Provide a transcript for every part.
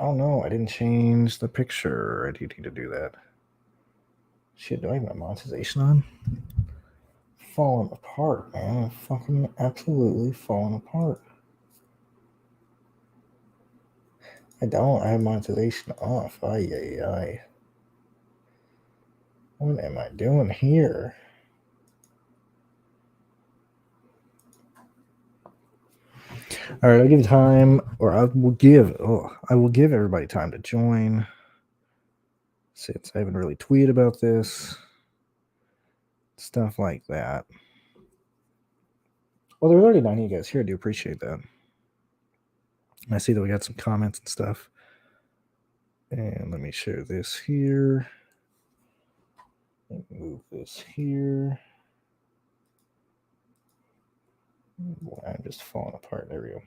Oh no, I didn't change the picture. I do need to do that. Shit, do I have my monetization on? Falling apart, man. Fucking absolutely falling apart. I don't. I have monetization off. Ay, ay, ay. What am I doing here? All right, I'll give time, or I will give everybody time to join. Since I haven't really tweeted about this, stuff like that. Well, there's already 90 guys here. I do appreciate that. I see that we got some comments and stuff. And let me share this here. Move this here. Boy, I'm just falling apart. There we go.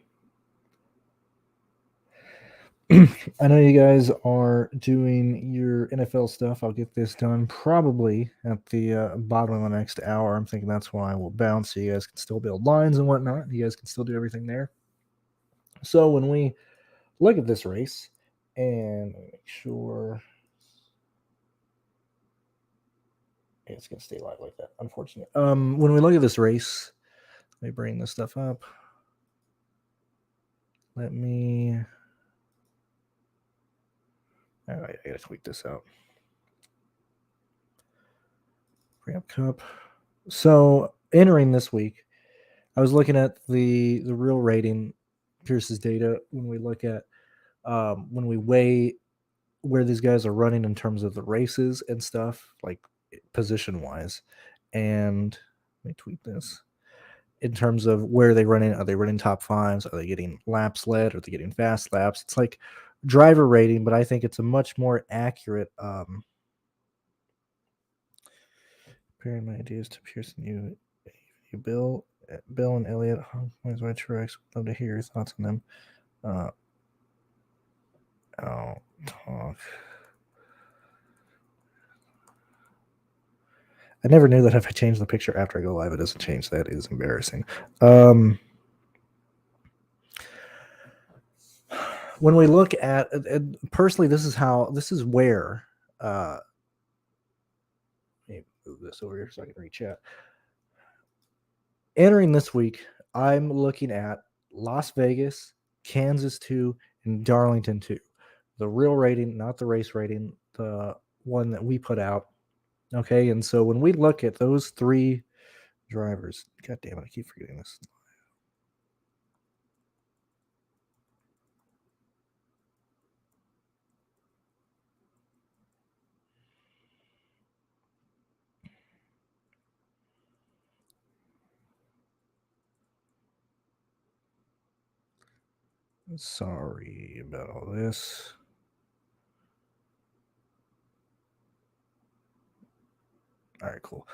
I know you guys are doing your NFL stuff. I'll get this done probably at the bottom of the next hour. I'm thinking that's why I will bounce so you guys can still build lines and whatnot. You guys can still do everything there. So when we look at this race, and make sure it's going to stay live like that, unfortunately. When we look at this race, let me bring this stuff up. Let me... I got to tweet this out. Bring up Cup. So entering this week, I was looking at the real rating, Pearce's data, when we look at when we weigh where these guys are running in terms of the races and stuff, like position wise. And let me tweet this. In terms of where they running, are they running top fives? Are they getting laps led? Are they getting fast laps? It's like driver rating, but I think it's a much more accurate comparing my ideas to Pearce and you Bill and Elliot. Where's my Truex? Love to hear your thoughts on them. I'll talk. I never knew that if I change the picture after I go live, it doesn't change. That is embarrassing. When we look at personally, this is where let me move this over here so I can reach out. Entering this week, I'm looking at Las Vegas, Kansas 2, and Darlington 2. The real rating, not the race rating, the one that we put out. Okay, and so when we look at those three drivers, god damn it, I keep forgetting this. Sorry about all this. All right, cool.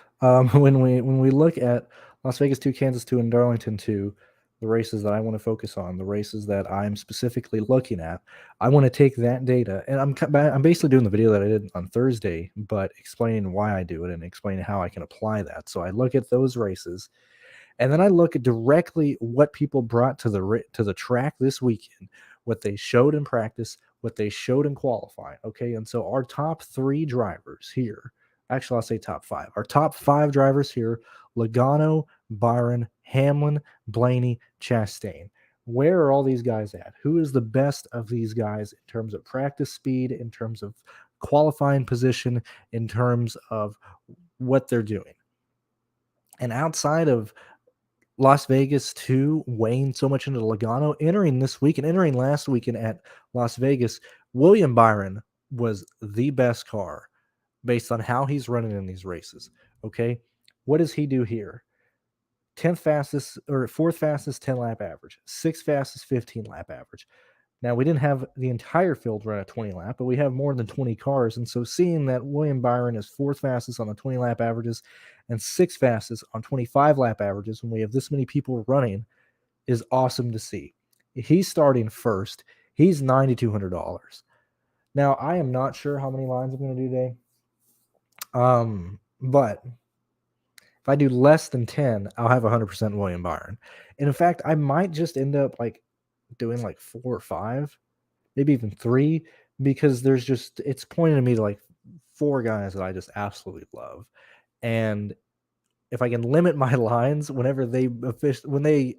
When we look at Las Vegas 2, Kansas 2, and Darlington 2, the races that I want to focus on, the races that I'm specifically looking at, I want to take that data, and I'm basically doing the video that I did on Thursday, but explaining why I do it and explaining how I can apply that. So I look at those races, and then I look at directly what people brought to the track this weekend, what they showed in practice, what they showed in qualifying. Okay, and so our top three drivers here. Actually, I'll say top five. Our top five drivers here: Logano, Byron, Hamlin, Blaney, Chastain. Where are all these guys at? Who is the best of these guys in terms of practice speed, in terms of qualifying position, in terms of what they're doing? And outside of Las Vegas 2 weighing so much into Logano, entering this week and entering last weekend at Las Vegas, William Byron was the best car based on how he's running in these races. Okay. What does he do here? 10th fastest or 4th fastest 10 lap average, 6th fastest 15 lap average. Now, we didn't have the entire field run a 20 lap, but we have more than 20 cars. And so seeing that William Byron is 4th fastest on the 20 lap averages and 6th fastest on 25 lap averages when we have this many people running is awesome to see. He's starting first. He's $9,200. Now, I am not sure how many lines I'm going to do today. But if I do less than 10, I'll have 100% William Byron. And in fact, I might just end up like doing like 4 or 5 maybe even 3, because it's pointing to me to like 4 guys that I just absolutely love. And if I can limit my lines whenever when they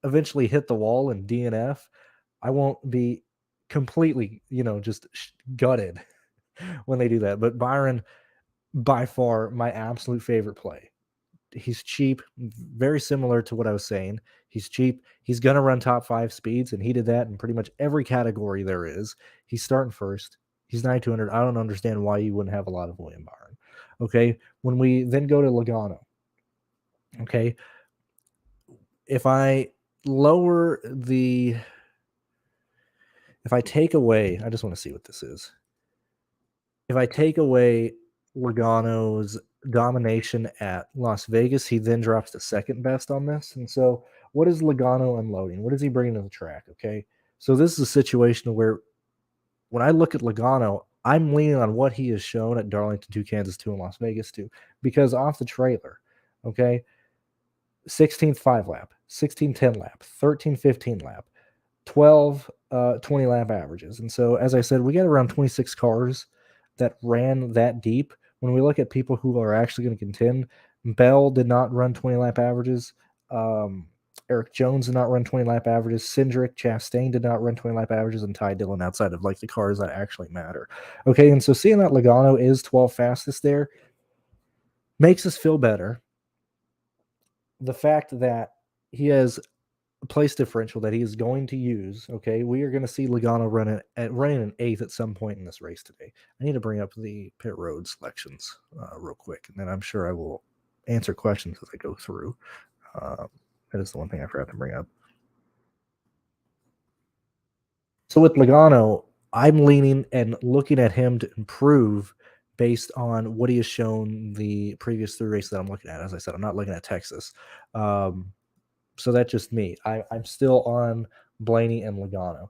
eventually hit the wall in DNF, I won't be completely, just gutted when they do that. But Byron, by far, my absolute favorite play. He's cheap, very similar to what I was saying. He's cheap. He's going to run top 5 speeds, and he did that in pretty much every category there is. He's starting first. He's 9,200. I don't understand why you wouldn't have a lot of William Byron. Okay. When we then go to Logano, okay, if I lower the, if I take away, I just want to see what this is. If I take away Logano's domination at Las Vegas, he then drops to second best on this. And so, what is Logano unloading? What is he bringing to the track? Okay. So, this is a situation where when I look at Logano, I'm leaning on what he has shown at Darlington 2, Kansas 2, and Las Vegas 2, because off the trailer, okay, 16th 5 lap, 16th 10 lap, 13th 15 lap, 12 20 lap averages. And so, as I said, we got around 26 cars that ran that deep. When we look at people who are actually going to contend, Bell did not run 20 lap averages. Eric Jones did not run 20 lap averages. Cindric Chastain did not run 20 lap averages, and Ty Dillon outside of like the cars that actually matter. Okay, and so seeing that Logano is 12 fastest there makes us feel better. The fact that he has place differential that he is going to use. Okay, we are going to see Logano running an 8th at some point in this race today. I need to bring up the pit road selections real quick, and then I'm sure I will answer questions as I go through. That is the one thing I forgot to bring up. So with Logano, I'm leaning and looking at him to improve based on what he has shown the previous 3 races that I'm looking at. As I said, I'm not looking at Texas. So that's just me. I'm still on Blaney and Logano.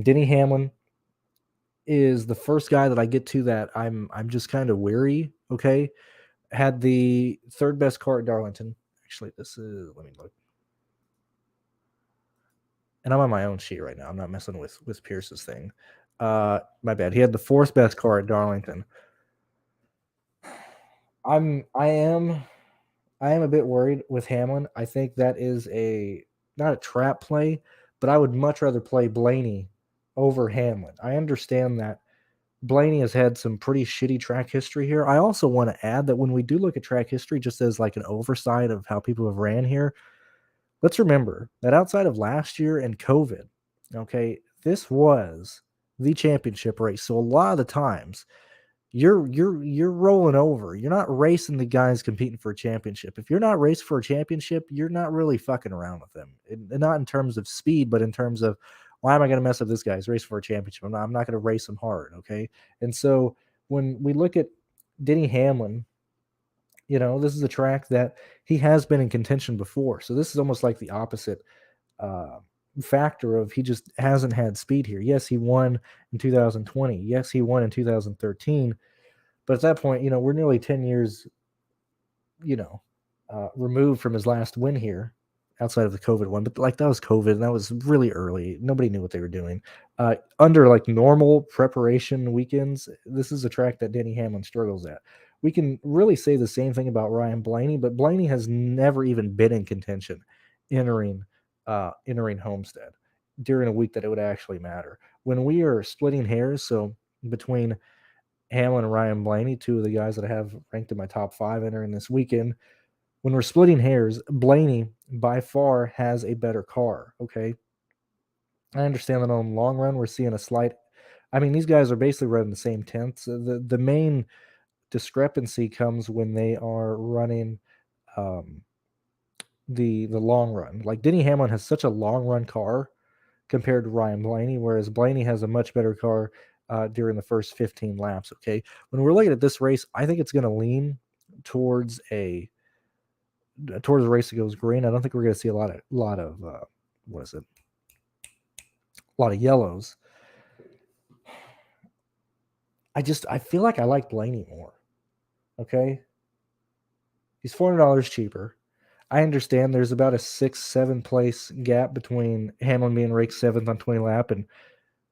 Denny Hamlin is the first guy that I get to that I'm just kind of weary. Okay, had the 3rd best car at Darlington. Actually, this is, let me look. And I'm on my own sheet right now. I'm not messing with Pearce's thing. My bad. He had the 4th best car at Darlington. I am a bit worried with Hamlin. I think that is not a trap play, but I would much rather play Blaney over Hamlin. I understand that Blaney has had some pretty shitty track history here. I also want to add that when we do look at track history, just as like an oversight of how people have ran here, let's remember that outside of last year and COVID, okay, this was the championship race. So a lot of the times you're rolling over. You're not racing the guys competing for a championship. If you're not racing for a championship, you're not really fucking around with them. And not in terms of speed, but in terms of, why am I going to mess up this guy's race for a championship? I'm not going to race him hard, okay? And so when we look at Denny Hamlin, this is a track that he has been in contention before. So this is almost like the opposite factor of, he just hasn't had speed here. Yes, he won in 2020. Yes, he won in 2013. But at that point, we're nearly 10 years, removed from his last win here, outside of the COVID one. But like, that was COVID, and that was really early. Nobody knew what they were doing. Under like normal preparation weekends, this is a track that Denny Hamlin struggles at. We can really say the same thing about Ryan Blaney, but Blaney has never even been in contention entering Homestead during a week that it would actually matter. When we are splitting hairs, so between Hamlin and Ryan Blaney, 2 of the guys that I have ranked in my top 5 entering this weekend, when we're splitting hairs, Blaney by far has a better car. Okay, I understand that on the long run we're seeing a slight. I mean, these guys are basically running the same tenths. The main discrepancy comes when they are running the long run. Like, Denny Hamlin has such a long run car compared to Ryan Blaney, whereas Blaney has a much better car during the first 15 laps. Okay, when we're looking at this race, I think it's going to lean towards a race that goes green. I don't think we're going to see a lot of what is it? A lot of yellows. I feel like I like Blaney more. Okay, he's $400 cheaper. I understand there's about a 6-7 place gap between Hamlin being ranked 7th on 20 lap and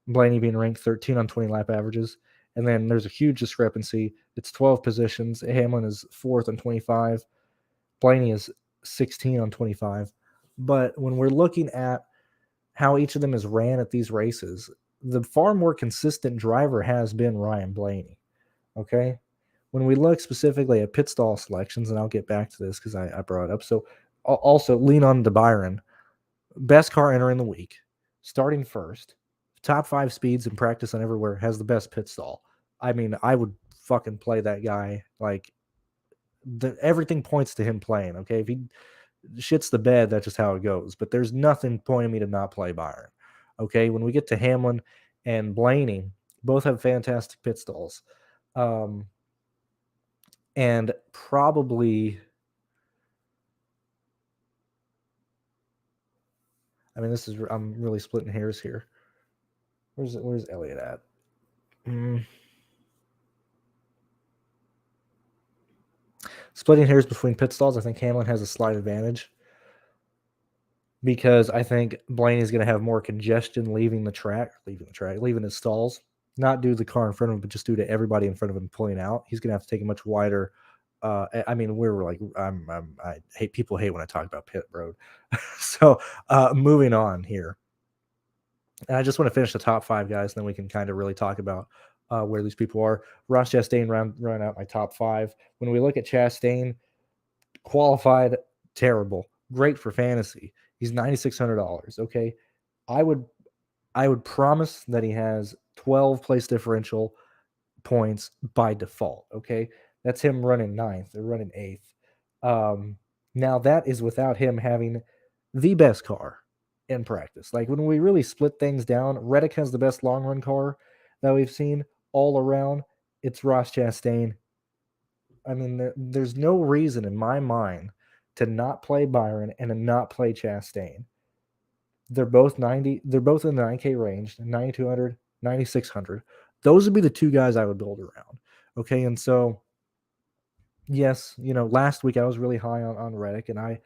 Blaney being ranked 13 on 20 lap averages. And then there's a huge discrepancy. It's 12 positions. Hamlin is 4th on 25. Blaney is 16 on 25. But when we're looking at how each of them has ran at these races, the far more consistent driver has been Ryan Blaney. Okay. When we look specifically at pit stall selections, and I'll get back to this because I brought it up. So also lean on to Byron. Best car entering the week, starting first, top 5 speeds in practice and everywhere, has the best pit stall. I mean, I would fucking play that guy. Like, everything points to him playing. Okay. If he shits the bed, that's just how it goes. But there's nothing pointing me to not play Byron. Okay. When we get to Hamlin and Blaney, both have fantastic pit stalls. And probably, I mean, I'm really splitting hairs here. Where's Elliott at? Splitting hairs between pit stalls, I think Hamlin has a slight advantage because I think Blaney's going to have more congestion leaving his stalls, not due to the car in front of him, but just due to everybody in front of him pulling out. He's going to have to take a much wider. I mean, I hate people hate when I talk about pit road. So moving on here, and I just want to finish the top 5 guys, and then we can kind of really talk about where these people are. Ross Chastain run out my top 5. When we look at Chastain, qualified, terrible, great for fantasy. He's $9,600. Okay, I would promise that he has 12 place differential points by default. Okay, that's him running 9th or running 8th. Now that is without him having the best car in practice. Like, when we really split things down, Reddick has the best long run car that we've seen all around. It's Ross Chastain. I mean, there's no reason in my mind to not play Byron and to not play Chastain. They're both 90. They're both in the 9K range, 9,200, 9,600. Those would be the 2 guys I would build around. Okay, and so yes, last week I was really high on Reddick, and I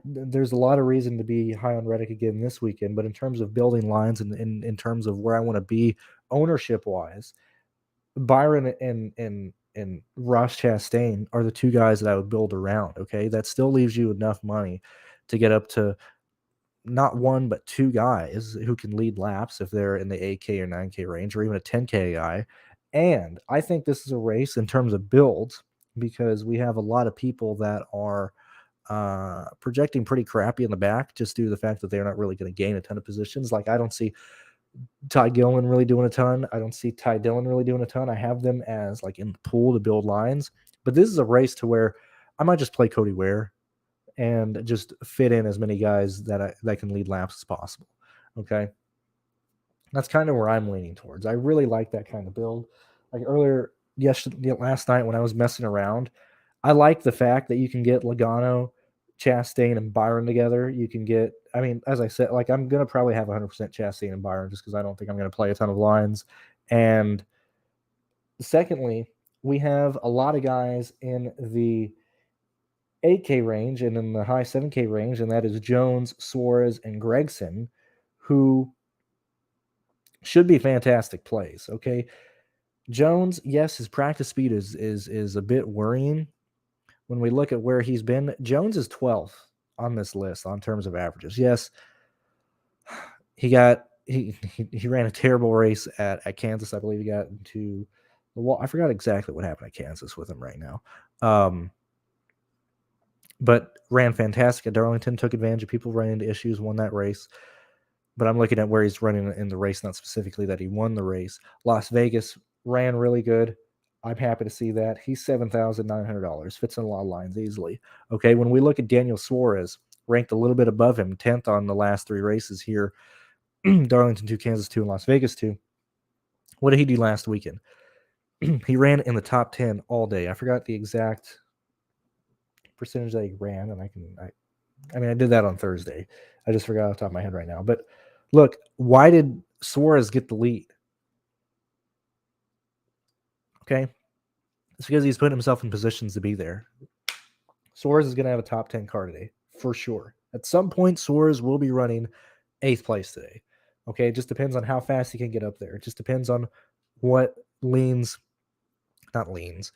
there's a lot of reason to be high on Reddick again this weekend. But in terms of building lines and in terms of where I want to be ownership wise, Byron and Ross Chastain are the 2 guys that I would build around. Okay, that still leaves you enough money to get up to not 1 but 2 guys who can lead laps if they're in the 8K or 9K range, or even a 10K guy. And I think this is a race in terms of builds because we have a lot of people that are projecting pretty crappy in the back just due to the fact that they're not really going to gain a ton of positions. Like, I don't see Ty Gillen really doing a ton. I don't see Ty Dillon really doing a ton. I have them as like in the pool to build lines. But this is a race to where I might just play Cody Ware and just fit in as many guys that can lead laps as possible. Okay. That's kind of where I'm leaning towards. I really like that kind of build. Like last night when I was messing around, I like the fact that you can get Logano, Chastain, and Byron together. You can get, I mean, as I said, like, I'm going to probably have 100% Chastain and Byron just because I don't think I'm going to play a ton of lines. And secondly, we have a lot of guys in the 8K range and in the high 7K range, and that is Jones, Suarez, and Gregson, who should be fantastic plays. Okay. Jones, yes, his practice speed is a bit worrying. When we look at where he's been, Jones is 12th on this list on terms of averages. Yes, he ran a terrible race at Kansas. I believe he got into the wall. I forgot exactly what happened at Kansas with him right now. But ran fantastic at Darlington, took advantage of people running into issues, won that race. But I'm looking at where he's running in the race, not specifically that he won the race. Las Vegas ran really good. I'm happy to see that. He's $7,900. Fits in a lot of lines easily. Okay, when we look at Daniel Suarez, ranked a little bit above him, 10th on the last 3 races here. Darlington 2, Kansas 2, and Las Vegas 2. What did he do last weekend? He ran in the top 10 all day. I forgot the exact percentage that he ran, and I did that on Thursday. I just forgot off the top of my head right now. But look, why did Suarez get the lead? Okay. It's because he's putting himself in positions to be there. Suarez is going to have a top 10 car today, for sure. At some point, Suarez will be running 8th place today. Okay, it just depends on how fast he can get up there. It just depends on what leans, not leans,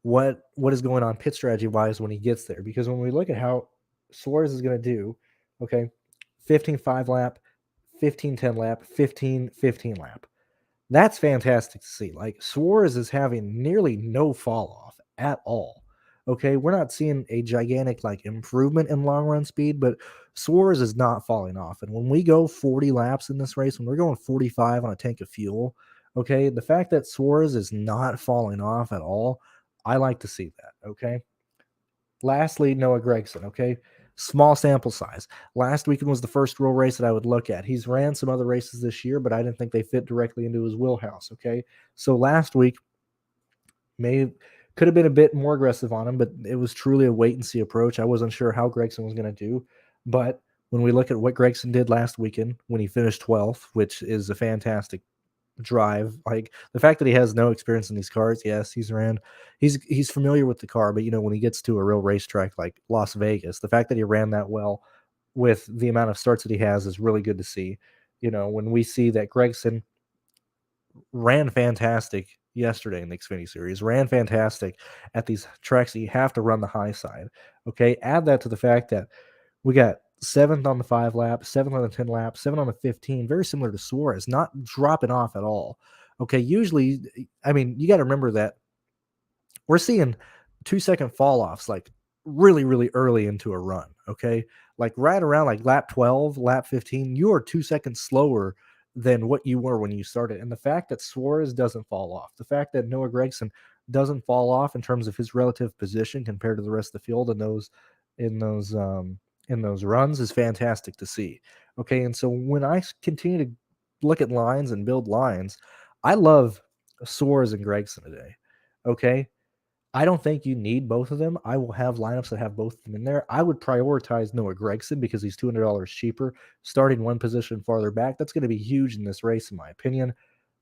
what is going on pit strategy wise when he gets there. Because when we look at how Suarez is going to do, okay, 15-5 lap, 15-10 lap, 15-15 lap. That's fantastic to see. Like Suarez is having nearly no fall off at all. Okay, we're not seeing a gigantic like improvement in long run speed, but Suarez is not falling off. And when we go 40 laps in this race, when we're going 45 on a tank of fuel, okay, the fact that Suarez is not falling off at all, I like to see that. Okay. Lastly, Noah Gragson. Okay. Small sample size. Last weekend was the first real race that I would look at. He's ran some other races this year, but I didn't think they fit directly into his wheelhouse. Okay. So last week, could have been a bit more aggressive on him, but it was truly a wait and see approach. I wasn't sure how Gragson was going to do, but when we look at what Gragson did last weekend when he finished 12th, which is a fantastic drive, like the fact that he has no experience in these cars, yes, he's familiar with the car, but when he gets to a real racetrack like Las Vegas, the fact that he ran that well with the amount of starts that he has is really good to see. When we see that Gragson ran fantastic yesterday in the Xfinity Series, ran fantastic at these tracks that you have to run the high side. Okay, add that to the fact that we got 7th on the 5 lap, 7th on the 10 lap, 7 on the 15, very similar to Suarez, not dropping off at all. Okay, usually, I mean, you got to remember that we're seeing 2-second fall offs like really, really early into a run. Okay. Like right around like lap 12, lap 15, you are 2 seconds slower than what you were when you started. And the fact that Suarez doesn't fall off, the fact that Noah Gragson doesn't fall off in terms of his relative position compared to the rest of the field in those, in those runs is fantastic to see. Okay. And so when I continue to look at lines and build lines, I love Suarez and Gragson today. Okay. I don't think you need both of them. I will have lineups that have both of them in there. I would prioritize Noah Gragson because he's $200 cheaper, starting one position farther back. That's going to be huge in this race, in my opinion.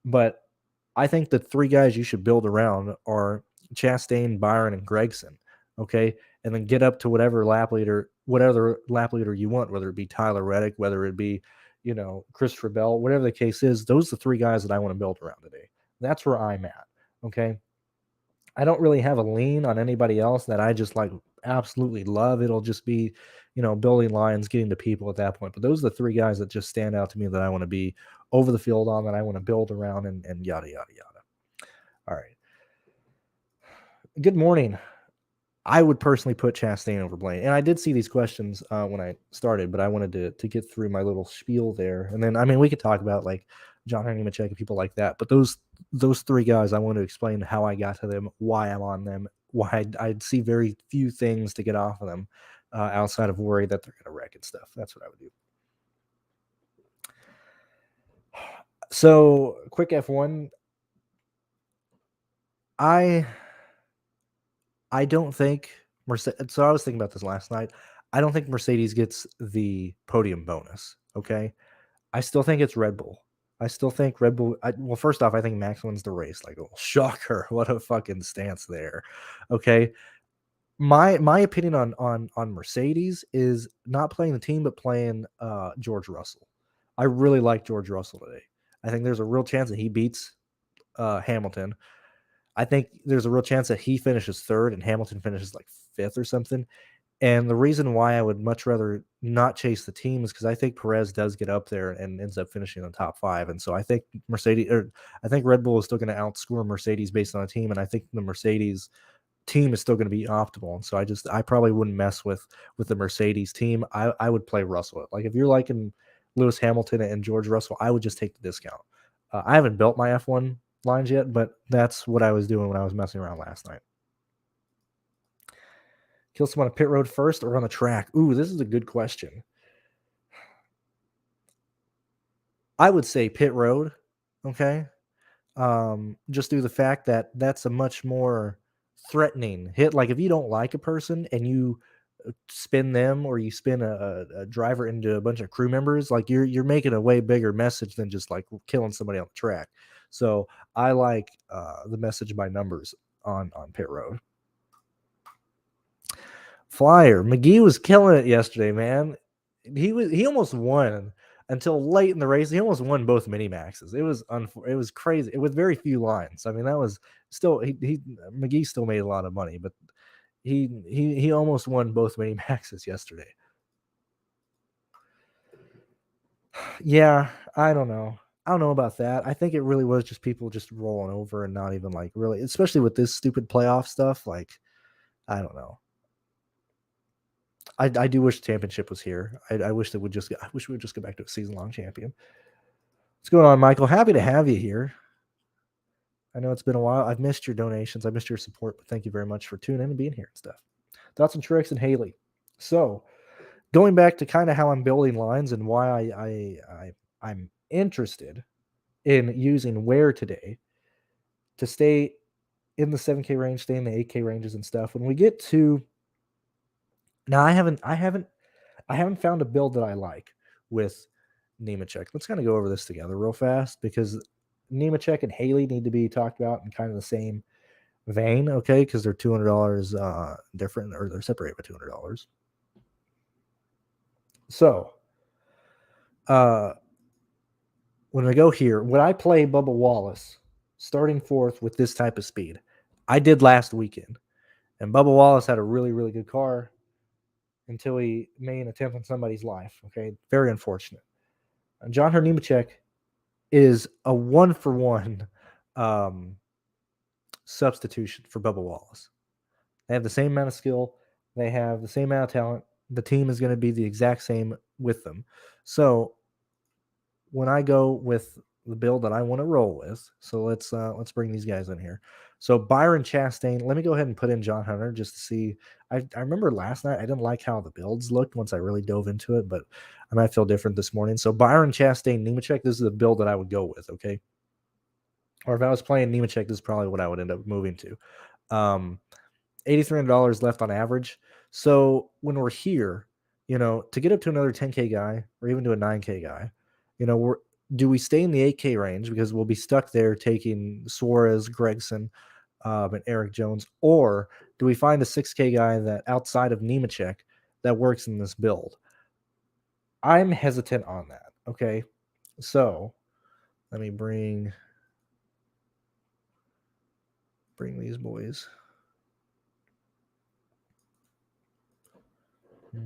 But I think the three guys you should build around are Chastain, Byron, and Gragson. Okay. And then get up to whatever lap leader you want, whether it be Tyler Reddick, whether it be, Christopher Bell, whatever the case is. Those are the three guys that I want to build around today. That's where I'm at. Okay. I don't really have a lean on anybody else that I just like absolutely love. It'll just be, building lines, getting to people at that point. But those are the three guys that just stand out to me that I want to be over the field on, that I want to build around, and yada, yada, yada. All right. Good morning. I would personally put Chastain over Blaine. And I did see these questions when I started, but I wanted to get through my little spiel there. And then, I mean, we could talk about like John Henry Nemechek and people like that. But those three guys, I want to explain how I got to them, why I'm on them, why I'd see very few things to get off of them outside of worry that they're going to wreck and stuff. That's what I would do. So, quick F1. I don't think Mercedes. So I was thinking about this last night. I don't think Mercedes gets the podium bonus. Okay, I still think it's Red Bull. I still think Red Bull. Well, first off, I think Max wins the race. Like, oh, shocker! What a fucking stance there. Okay, my opinion on Mercedes is not playing the team, but playing George Russell. I really like George Russell today. I think there's a real chance that he beats Hamilton. I think there's a real chance that he finishes third and Hamilton finishes like fifth or something. And the reason why I would much rather not chase the team is because I think Perez does get up there and ends up finishing in the top 5. And so I think I think Red Bull is still going to outscore Mercedes based on a team. And I think the Mercedes team is still going to be optimal. And so I probably wouldn't mess with the Mercedes team. I would play Russell. Like if you're liking Lewis Hamilton and George Russell, I would just take the discount. I haven't built my F1 lines yet, but that's what I was doing when I was messing around last night. Kill someone on pit road first or on the track? Ooh, this is a good question. I would say pit road. Okay. Just due to the fact that that's a much more threatening hit. Like if you don't like a person and you spin them or you spin a driver into a bunch of crew members, like you're making a way bigger message than just like killing somebody on the track. So I like the message by numbers on pit road. Flyer McGee was killing it yesterday, man. He almost won. until late in the race. He almost won both mini maxes. It was crazy with very few lines. I mean, that was still McGee still made a lot of money, but he almost won both mini maxes yesterday. Yeah, I don't know. I don't know about that. I think it really was just people just rolling over and not even like really, especially with this stupid playoff stuff. Like, I don't know. I do wish the championship was here. I wish we would just go back to a season long champion. What's going on, Michael? Happy to have you here. I know it's been a while. I've missed your donations. I missed your support, but thank you very much for tuning in and being here and stuff. Thoughts and tricks and Haley. So going back to kind of how I'm building lines and why I'm interested in using where today to stay in the 7K range, stay in the 8K ranges and stuff. When we get to now, I haven't found a build that I like with Nemechek. Let's kind of go over this together real fast because Nemechek and Haley need to be talked about in kind of the same vein, okay? Because they're $200 different, or they're separated by $200. So, when I go here, when I play Bubba Wallace starting fourth with this type of speed, I did last weekend, and Bubba Wallace had a really, really good car until he made an attempt on somebody's life. Okay, very unfortunate. And John Nemechek is a 1-for-1 substitution for Bubba Wallace. They have the same amount of skill. They have the same amount of talent. The team is going to be the exact same with them. So when I go with the build that I want to roll with, so let's bring these guys in here. So Byron Chastain, let me go ahead and put in John Hunter just to see. I remember last night I didn't like how the builds looked once I really dove into it, but I might feel different this morning. So Byron Chastain, Nemechek, this is the build that I would go with, okay? Or if I was playing Nemechek, this is probably what I would end up moving to. $8,300 left on average. So when we're here, to get up to another 10K guy or even to a 9K guy, do we stay in the 8K range because we'll be stuck there taking Suarez, Gregson, and Eric Jones, or do we find a 6K guy that outside of Nemechek that works in this build? I'm hesitant on that. Okay, so let me bring these boys. Let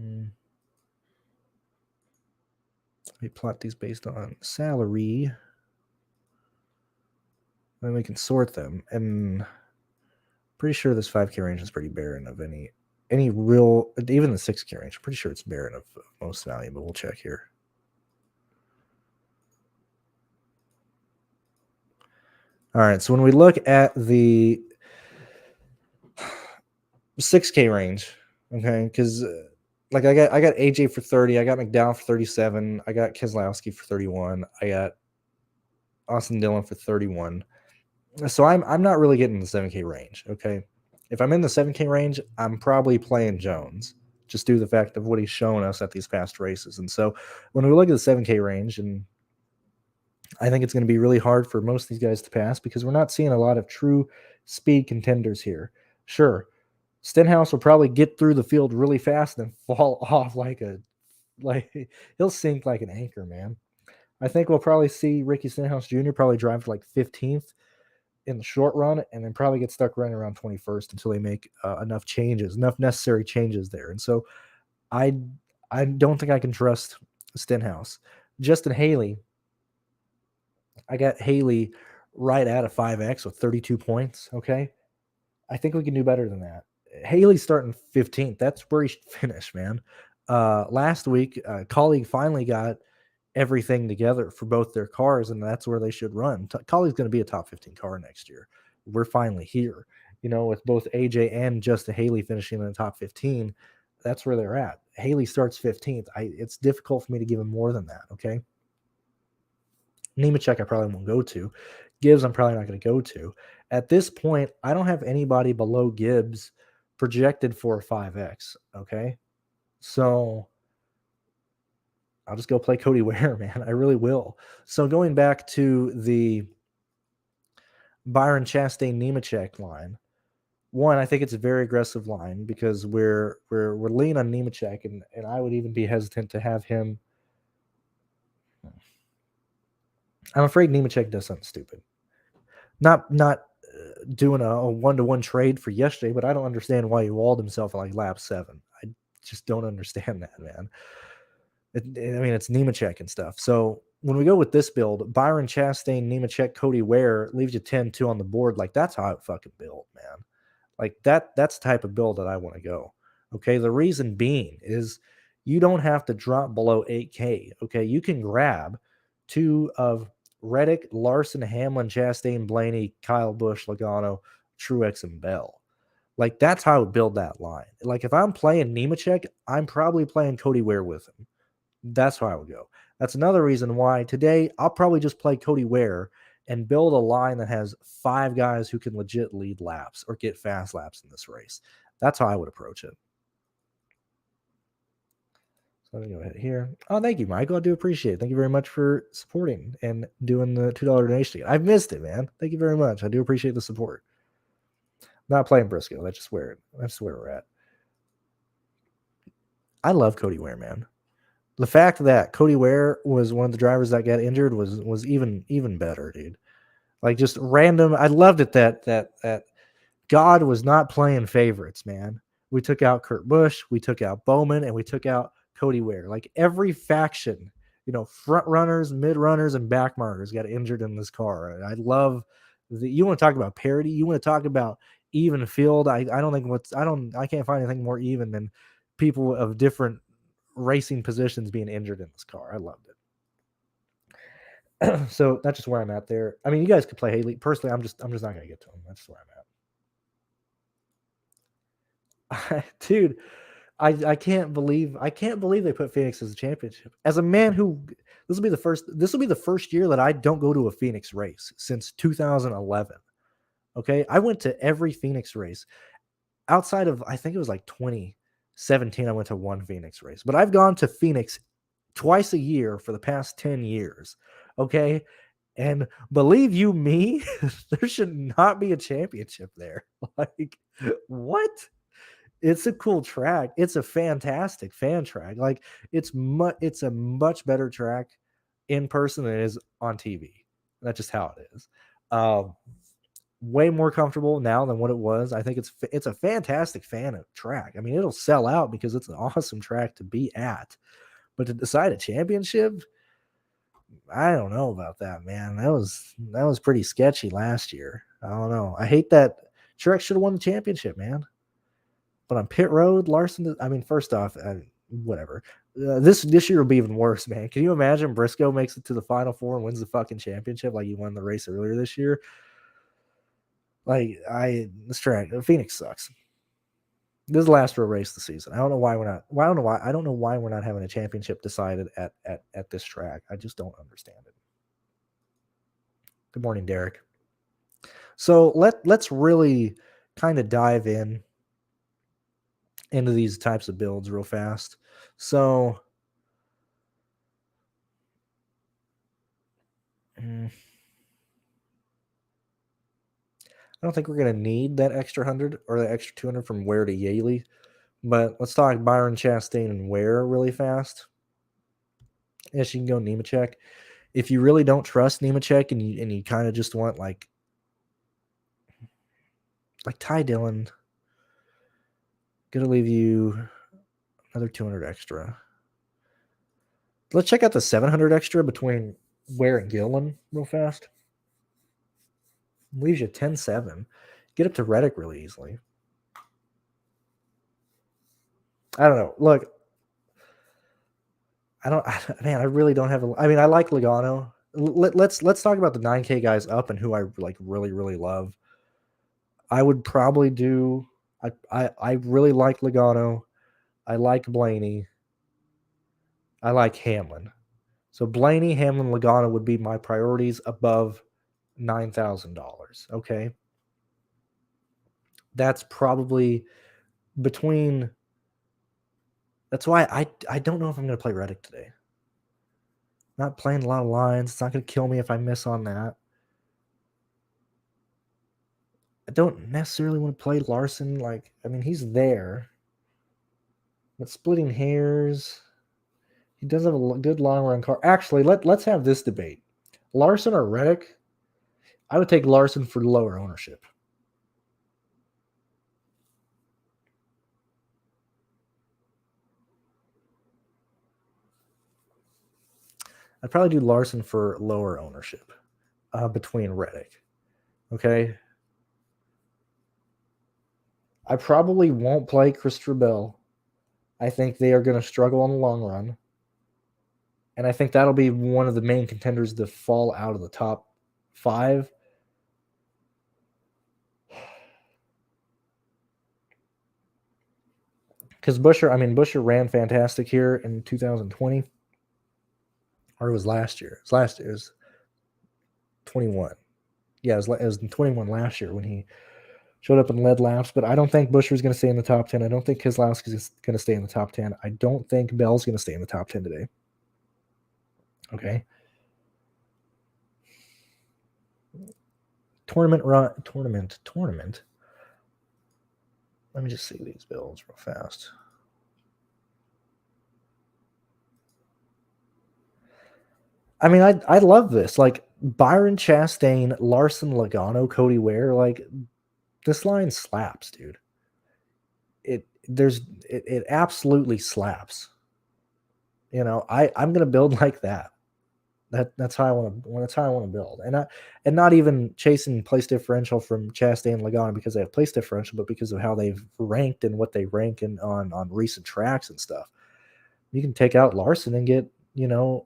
me plot these based on salary. Then we can sort them. And pretty sure this 5K range is pretty barren of any real, even the 6K range. I'm pretty sure it's barren of most value, but we'll check here. All right, so when we look at the 6K range, okay, because like I got AJ for 30, I got McDowell for 37, I got Keselowski for 31, I got Austin Dillon for 31. So I'm not really getting the 7K range, okay? If I'm in the 7K range, I'm probably playing Jones, just due to the fact of what he's shown us at these past races. And so when we look at the 7K range, and I think it's going to be really hard for most of these guys to pass because we're not seeing a lot of true speed contenders here. Sure, Stenhouse will probably get through the field really fast and fall off like he'll sink like an anchor, man. I think we'll probably see Ricky Stenhouse Jr. probably drive to like 15th in the short run, and then probably get stuck running around 21st until they make enough necessary changes there. And so I don't think I can trust Stenhouse. Justin Haley, I got Haley right at a 5X with 32 points, okay? I think we can do better than that. Haley's starting 15th. That's where he should finish, man. Last week, colleague finally got everything together for both their cars, and that's where they should run. Colleague's going to be a top 15 car next year. We're finally here, with both AJ and Justin Haley finishing in the top 15. That's where they're at. Haley starts 15th. It's difficult for me to give him more than that, okay? Nemechek I probably won't go to. Gibbs I'm probably not going to go to. At this point, I don't have anybody below Gibbs projected for a 5X, okay? So I'll just go play Cody Ware, man. I really will. So going back to the Byron Chastain Nemechek line, one, I think it's a very aggressive line because we're leaning on Nemechek, and I would even be hesitant to have him. I'm afraid Nemechek does something stupid. Not doing a one-to-one trade for yesterday, but I don't understand why he walled himself at like lap 7. I just don't understand that, man. I mean, it's Nemechek and stuff. So when we go with this build, Byron Chastain, Nemechek, Cody Ware leaves you 10-2 on the board. Like, that's how I fucking build, man. Like, that's the type of build that I want to go. Okay. The reason being is you don't have to drop below 8K. Okay. You can grab 2 of Reddick, Larson, Hamlin, Chastain, Blaney, Kyle Busch, Logano, Truex, and Bell. Like, that's how I would build that line. Like, if I'm playing Nemechek, I'm probably playing Cody Ware with him. That's how I would go. That's another reason why today I'll probably just play Cody Ware and build a line that has 5 guys who can legit lead laps or get fast laps in this race. That's how I would approach it. So let me go ahead here. Oh, thank you, Michael. I do appreciate it. Thank you very much for supporting and doing the $2 donation. I've missed it, man. Thank you very much. I do appreciate the support. Not playing Briscoe. That's just where we're at. I love Cody Ware, man. The fact that Cody Ware was one of the drivers that got injured was even better, dude. Like, just random. I loved it that God was not playing favorites, man. We took out Kurt Busch, we took out Bowman, and we took out Cody Ware. Like, every faction, front runners, mid runners, and back markers got injured in this car. And I love you want to talk about parity. You want to talk about even field. I can't find anything more even than people of different racing positions being injured in this car. I loved it. So that's just where I'm at there. I mean, you guys could play Haley. Personally, I'm just not gonna get to him. That's where I'm at. Dude, I can't believe they put Phoenix as a championship. As a man who this will be the first year that I don't go to a Phoenix race since 2011. Okay. I went to every Phoenix race outside of, I think it was like 2017. I went to one Phoenix race, but I've gone to Phoenix twice a year for the past 10 years. Okay. And believe you me, there should not be a championship there. Like, what? It's a cool track. It's a fantastic fan track. Like, it's a much better track in person than it is on TV. That's just how it is. Way more comfortable now than what it was. I think it's a fantastic fan of track. I mean, it'll sell out because it's an awesome track to be at. But to decide a championship, I don't know about that, man. That was pretty sketchy last year. I don't know. I hate that Truex should have won the championship, man. But on pit road, Larson. I mean, first off, whatever. This year will be even worse, man. Can you imagine Briscoe makes it to the Final Four and wins the fucking championship like he won the race earlier this year? Like, this track, Phoenix sucks. This is the last real race of the season. I don't know why we're not. Well, I don't know why we're not having a championship decided at this track. I just don't understand it. Good morning, Derek. So let's really kind of dive into these types of builds real fast. So I don't think we're going to need that extra 100 or that extra 200 from Ware to Yaley. But let's talk Byron Chastain and Ware really fast. Yes, you can go Nemechek. If you really don't trust Nemechek and you kind of just want like Ty Dillon, gonna leave you another 200 extra. Let's check out the 700 extra between Ware and Gillen real fast. Leaves you 10-7. Get up to Reddick really easily. I don't know. Look, I really don't have I mean, I like Logano. Let's talk about the 9K guys up and who I like really, really love. I would probably do I really like Logano. I like Blaney. I like Hamlin. So Blaney, Hamlin, Logano would be my priorities above $9,000. Okay. That's probably between. That's why I don't know if I'm going to play Reddick today. Not playing a lot of lines. It's not going to kill me if I miss on that. I don't necessarily want to play Larson. Like, I mean, he's there. But splitting hairs. He does have a good long run car. Actually, let's have this debate. Larson or Reddick, I would take Larson for lower ownership. I'd probably do Larson for lower ownership between Reddick. Okay. I probably won't play Christopher Bell. I think they are going to struggle in the long run. And I think that'll be one of the main contenders to fall out of the top 5. Because Busher ran fantastic here in 2020. Or it was last year. It was 21. Yeah, it was 21 last year when he showed up and led laps. But I don't think Busher's going to stay in the top 10. I don't think Keselowski's going to stay in the top 10. I don't think Bell's going to stay in the top 10 today. Okay. Tournament. Let me just see these builds real fast. I mean, I love this. Like Byron Chastain, Larson, Logano, Cody Ware. Like this line slaps, dude. It absolutely slaps. You know, I'm gonna build like that. That's how I want to build, and not even chasing place differential from Chastain and Logano because they have place differential, but because of how they've ranked and what they rank in on recent tracks and stuff. You can take out Larson and get 2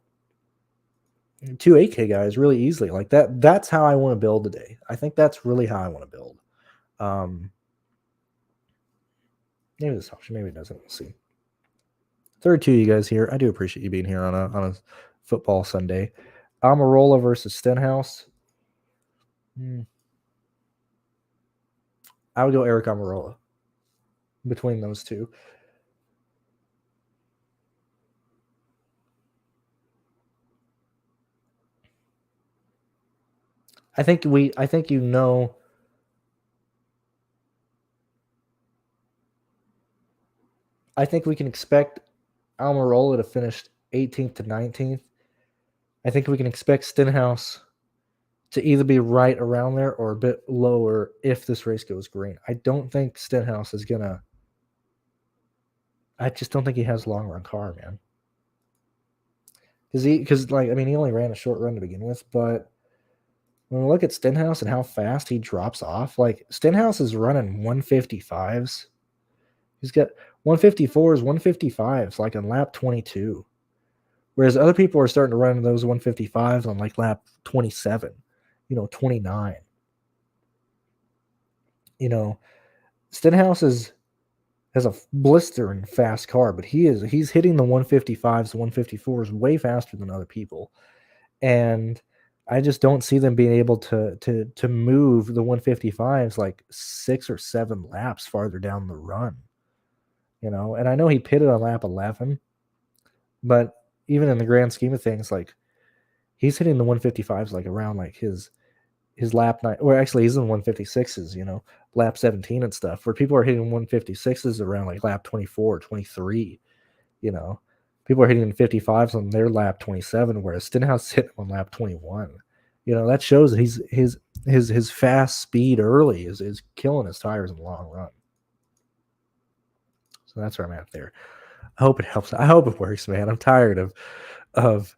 8K guys really easily like that. That's how I want to build today. I think that's really how I want to build. Maybe this option, maybe it doesn't. We'll see. 32 you guys here. I do appreciate you being here on a football Sunday. Almirola versus Stenhouse. I would go Eric Almirola between those two. I think we can expect Almirola to finish 18th to 19th. I think we can expect Stenhouse to either be right around there or a bit lower if this race goes green. I don't think Stenhouse is gonna. I just don't think he has a long run car, man. Because he only ran a short run to begin with, but when we look at Stenhouse and how fast he drops off, like Stenhouse is running 155s. He's got 154s, 155s, like on lap 22. Whereas other people are starting to run those 155s on like lap 27, 29. Stenhouse has a blistering fast car, but he's hitting the 155s, the 154s way faster than other people. And I just don't see them being able to move the 155s like 6 or 7 laps farther down the run. And I know he pitted on lap 11, but even in the grand scheme of things, like he's hitting the 155s like around like his lap 9, or actually he's in the 156s, lap 17 and stuff, where people are hitting 156s around like lap 24, 23, people are hitting 55s on their lap 27, whereas Stenhouse is hitting on lap 21. That shows that his fast speed early is killing his tires in the long run. So that's where I'm at there. I hope it helps. I hope it works, man. I'm tired of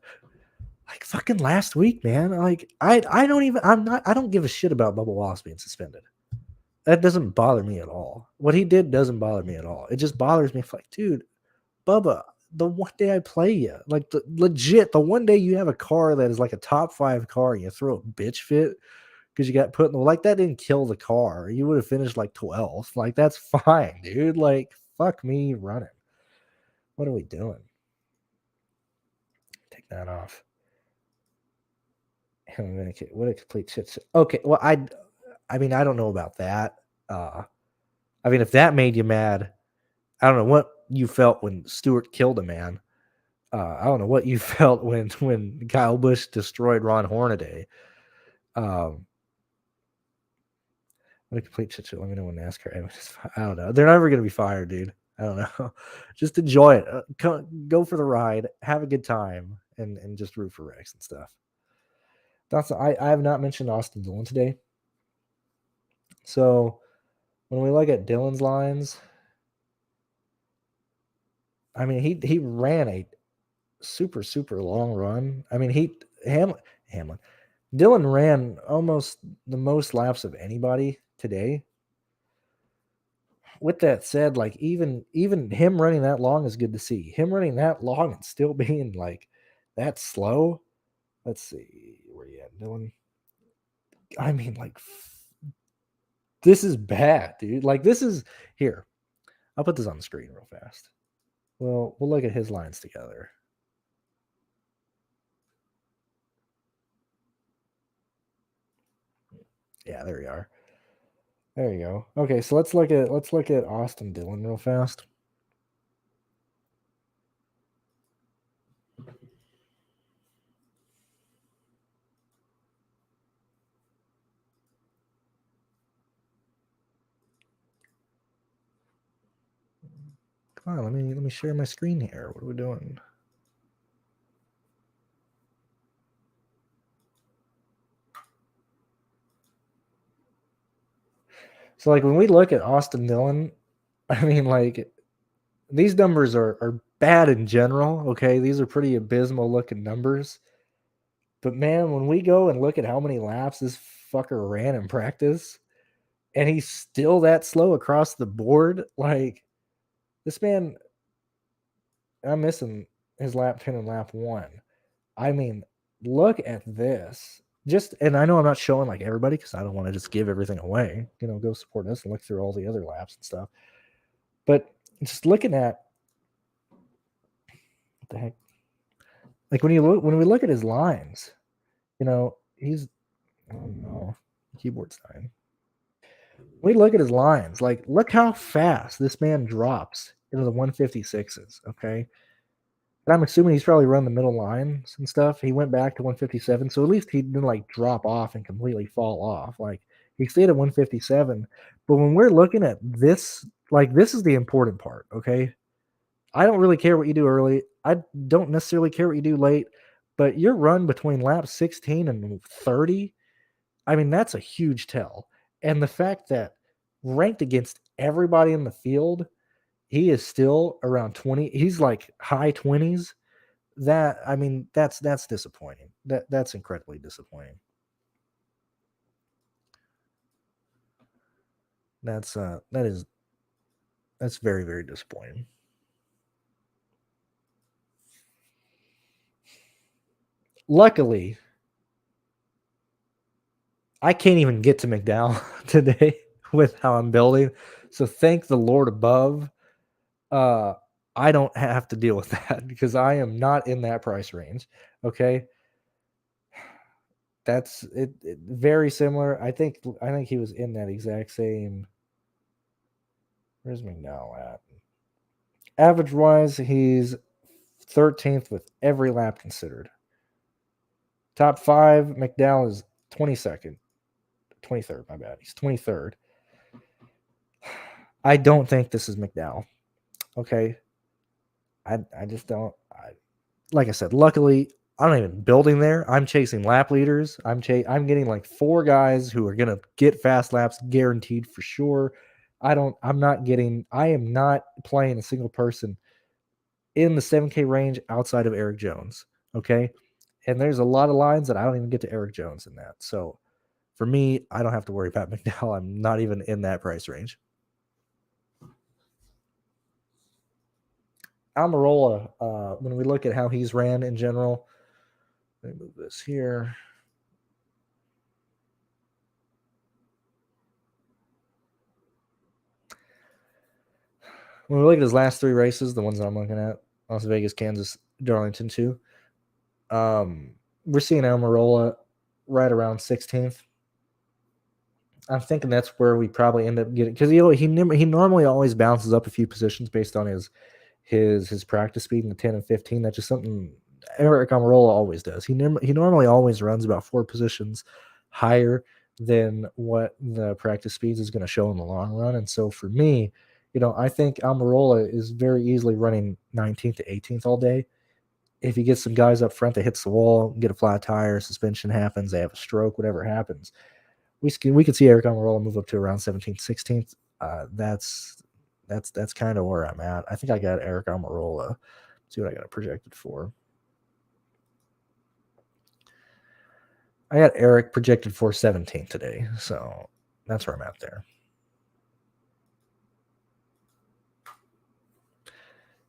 like fucking last week, man. Like I don't give a shit about Bubba Wallace being suspended. That doesn't bother me at all. What he did doesn't bother me at all. It just bothers me. Like, dude, Bubba, the one day I play you, like the one day you have a car that is like a top 5 car and you throw a bitch fit because you got put in the, like, that didn't kill the car. You would have finished like 12th. Like, that's fine, dude. Like, fuck me running. What are we doing? Take that off. What a complete shit. Okay, well, I don't know about that. If that made you mad, I don't know what you felt when Stewart killed a man. I don't know what you felt when Kyle Busch destroyed Ron Hornaday. What a complete shit show. Let me know when NASCAR. I don't know. They're never going to be fired, dude. I don't know. Just enjoy it. Go for the ride. Have a good time, and just root for Rex and stuff. I have not mentioned Austin Dillon today. So when we look at Dillon's lines, I mean, he ran a super long run. I mean, Hamlin Dillon ran almost the most laps of anybody today. With that said, like even him running that long is good to see. Him running that long and still being like that slow. Let's see where you at, Dillon. I mean, like this is bad, dude. Like this is here. I'll put this on the screen real fast. Well, we'll look at his lines together. Yeah, there we are. There you go. Okay, so let's look at Austin Dillon real fast. Come on, let me share my screen here. What are we doing? So like when we look at Austin Dillon, I mean like these numbers are bad in general, okay? These are pretty abysmal looking numbers. But man, when we go and look at how many laps this fucker ran in practice, and he's still that slow across the board, like this man, I'm missing his lap 10 and lap 1. I mean, look at this. Just and I know I'm not showing like everybody because I don't want to just give everything away. Go support us and look through all the other laps and stuff. But just looking at what the heck, like when we look at his lines, he's oh no, keyboard's dying. When we look at his lines, like look how fast this man drops into the 156s. Okay, and I'm assuming he's probably run the middle lines and stuff. He went back to 157, so at least he didn't like drop off and completely fall off. Like he stayed at 157. But when we're looking at this, like this is the important part. Okay, I don't really care what you do early. I don't necessarily care what you do late, but your run between laps 16 and 30, I mean, that's a huge tell. And the fact that ranked against everybody in the field, he is still around 20. He's like high 20s. That I mean, that's disappointing. That's incredibly disappointing. That's very, very disappointing. Luckily, I can't even get to McDowell today with how I'm building. So thank the Lord above. Uh, I don't have to deal with that because I am not in that price range. Okay. That's it very similar. I think he was in that exact same. Where's McDowell at? Average wise, he's 13th with every lap considered. Top 5, McDowell is 22nd. 23rd, my bad. He's 23rd. I don't think this is McDowell. Okay. I just don't. Like I said, luckily I'm not even building there. I'm chasing lap leaders. I'm getting like 4 guys who are gonna get fast laps guaranteed for sure. I am not playing a single person in the 7K range outside of Eric Jones. Okay. And there's a lot of lines that I don't even get to Eric Jones in that. So for me, I don't have to worry about McDowell. I'm not even in that price range. Almirola, when we look at how he's ran in general, let me move this here. When we look at his last 3 races, the ones that I'm looking at, Las Vegas, Kansas, Darlington too, we're seeing Almirola right around 16th. I'm thinking that's where we probably end up getting because he normally always bounces up a few positions based on his practice speed in the 10 and 15. That's just something Eric Almirola always does. He normally always runs about 4 positions higher than what the practice speeds is going to show in the long run. And so for me, I think Almirola is very easily running 19th to 18th all day. if you get some guys up front that hits the wall, get a flat tire, suspension happens, they have a stroke, whatever happens, we could see Eric Almirola move up to around 17th, 16th. That's kind of where I'm at. I think I got Eric Almirola. See what I got it projected for. I got Eric projected for 17th today, so that's where I'm at there.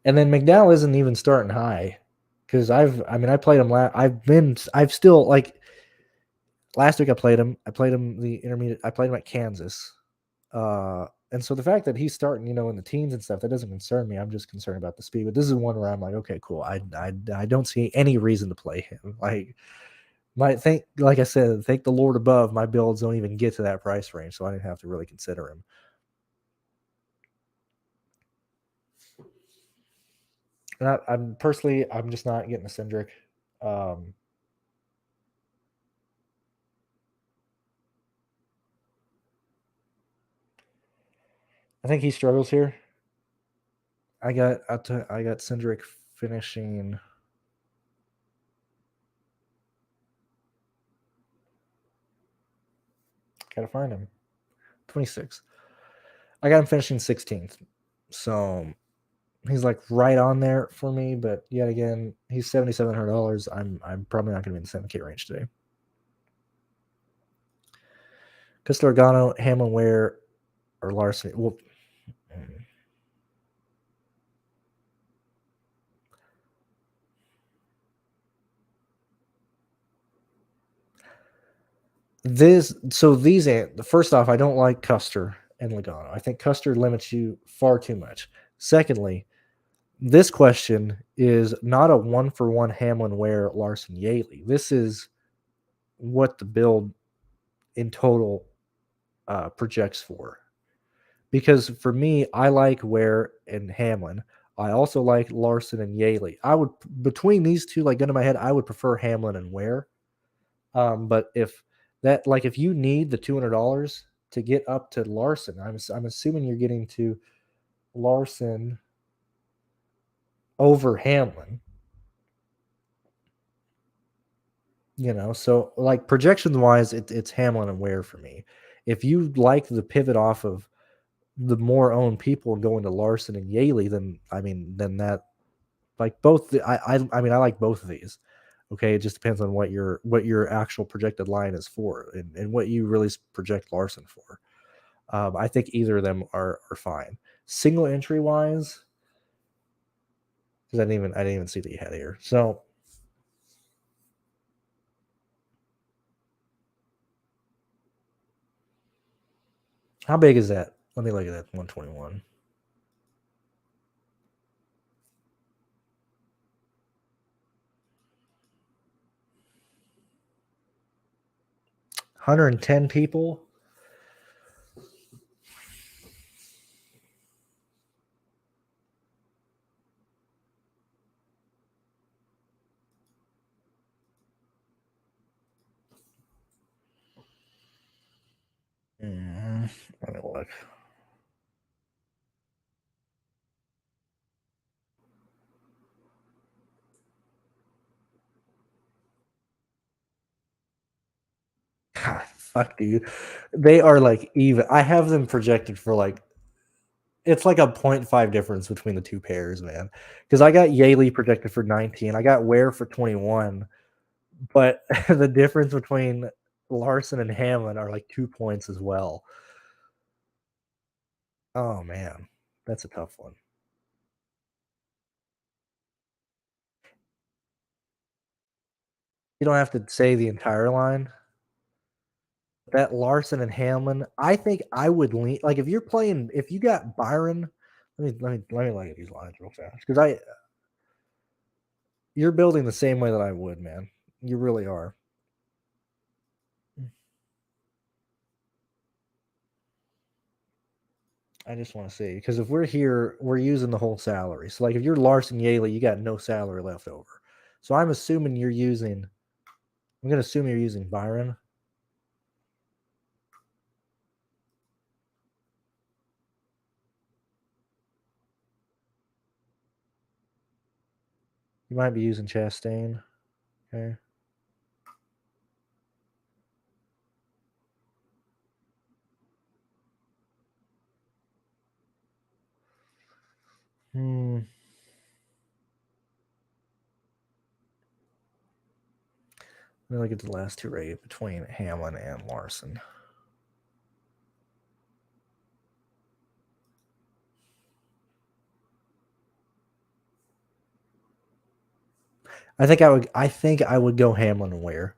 And then McDowell isn't even starting high because I played him. I've still like last week I played him. I played him the intermediate. I played him at Kansas. And so the fact that he's starting, in the teens and stuff, that doesn't concern me. I'm just concerned about the speed. But this is one where I'm like, okay, cool. I don't see any reason to play him. Like I said, thank the Lord above, my builds don't even get to that price range, so I didn't have to really consider him. And I'm just not getting a Cindric. I think he struggles here. I got Cindric finishing. Gotta find him. 26. I got him finishing 16th. So he's like right on there for me, but yet again, he's $7,700. I'm probably not gonna be in the 7K range today. Castellano, Hamlin Ware, or Larson. Well, first off, I don't like Custer and Logano. I think Custer limits you far too much. Secondly, this question is not a 1-for-1 Hamlin Ware Larson Yaley. This is what the build in total projects for. Because for me, I like Ware and Hamlin. I also like Larson and Yaley. Between these two, like gun to my head, I would prefer Hamlin and Ware. But if you need the $200 to get up to Larson, I'm assuming you're getting to Larson over Hamlin. So like projections wise, it's Hamlin and Ware for me. If you like the pivot off of the more owned people going to Larson and Yaley, then that like both. I like both of these. Okay, it just depends on what your actual projected line is for, and what you really project Larson for. I think either of them are fine. Single entry wise, because I didn't even see that you had here. So how big is that? Let me look at that 121. $110 people. Let me look. God, fuck, dude. They are like even. I have them projected for like it's like a 0.5 difference between the two pairs, man. Because I got Yaley projected for 19. I got Ware for 21. But the difference between Larson and Hamlin are like 2 points as well. Oh man, that's a tough one. You don't have to say the entire line. That Larson and Hamlin, I think I would lean like if you got Byron, let me look at these lines real fast because you're building the same way that I would, man. You really are. I just want to see because if we're here, we're using the whole salary. So like if you're Larson Yaley, you got no salary left over. So I'm assuming you're using. I'm gonna assume you're using Byron. You might be using Chastain. Okay. Let me look at the last two races between Hamlin and Larson. I think I would go Hamlin and Ware.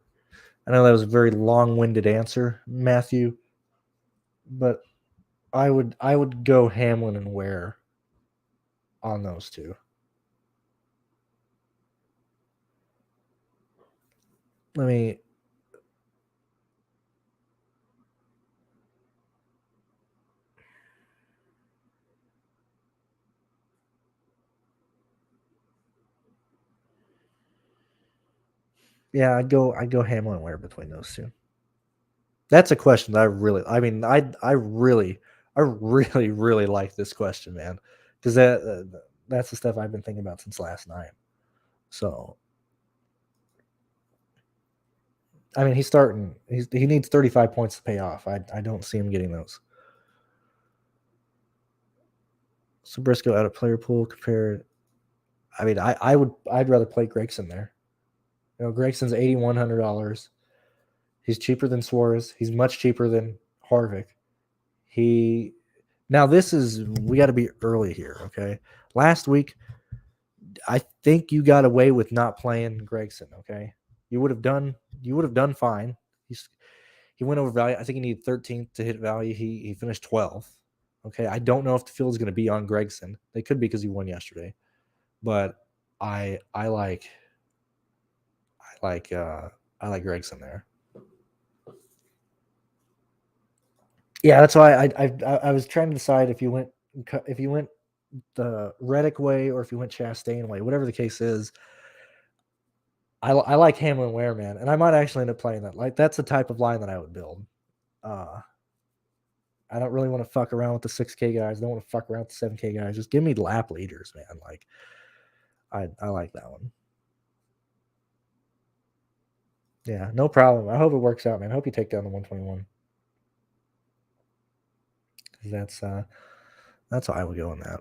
I know that was a very long-winded answer, Matthew, but I would go Hamlin and Ware on those two. Let me. Yeah, I'd go Hamlin and Ware between those two. That's a question that I really like this question, man, because that's the stuff I've been thinking about since last night. So, I mean, he's starting. He needs 35 points to pay off. I don't see him getting those. So Briscoe out of player pool compared. I mean, I'd rather play Gregson there. You know, Gregson's $8,100. He's cheaper than Suarez. He's much cheaper than Harvick. Now this is, we got to be early here, okay? Last week, I think you got away with not playing Gregson, okay? You would have done fine. He went over value. I think he needed 13th to hit value. He finished 12th. Okay, I don't know if the field is going to be on Gregson. They could be because he won yesterday, but I like Gregson there. Yeah, that's why I was trying to decide if you went the Reddick way or if you went Chastain way, whatever the case is. I like Hamlin Ware, man, and I might actually end up playing that. Like, that's the type of line that I would build. I don't really want to fuck around with the 6K guys. I don't want to fuck around with the 7K guys. Just give me lap leaders, man. Like, I like that one. Yeah, no problem. I hope it works out, man. I hope you take down the 121. That's how I would go on that.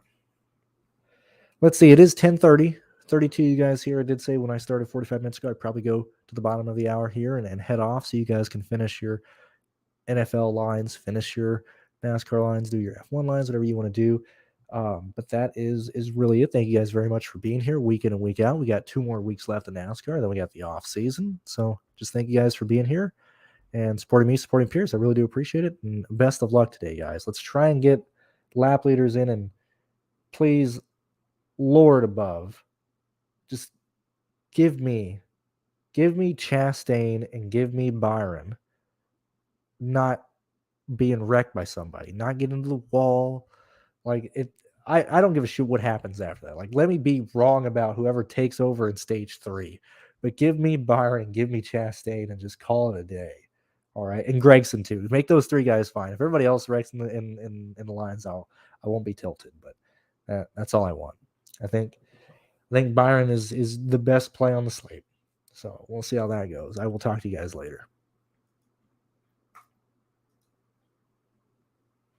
Let's see. It is 10:30. 32 you guys here. I did say when I started 45 minutes ago, I'd probably go to the bottom of the hour here and head off so you guys can finish your NFL lines, finish your NASCAR lines, do your F1 lines, whatever you want to do. But that is really it. Thank you guys very much for being here week in and week out. We got 2 more weeks left in NASCAR, then we got the off season. So just thank you guys for being here and supporting me, supporting Pearce. I really do appreciate it. And best of luck today, guys. Let's try and get lap leaders in, and please, Lord above, just give me Chastain and give me Byron not being wrecked by somebody, not getting into the wall. Like, I don't give a shit what happens after that. Like, let me be wrong about whoever takes over in stage 3, but give me Byron, give me Chastain, and just call it a day. All right, and Gregson too. Make those 3 guys fine. If everybody else wrecks in the lines, I won't be tilted. But that's all I want. I think Byron is the best play on the slate. So we'll see how that goes. I will talk to you guys later.